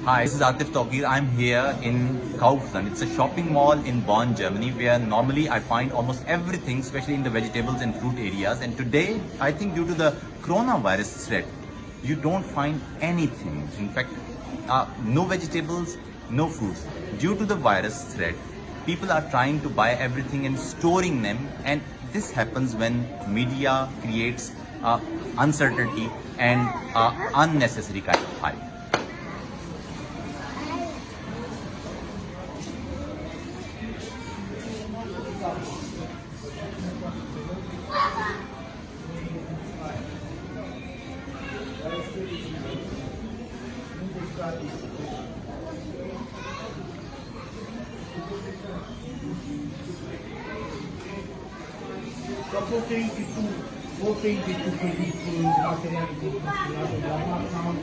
Hi, this is Atif Tauqeer. I'm here in Kaufland. It's a shopping mall in Bonn, Germany, where normally I find almost everything, especially in the vegetables and fruit areas. And today, I think due to the coronavirus threat, you don't find anything. In fact, no vegetables, no fruits. Due to the virus threat, people are trying to buy everything and storing them. And this happens when media creates uncertainty and unnecessary kind of hype. Voltei de tudo, materiais de armação,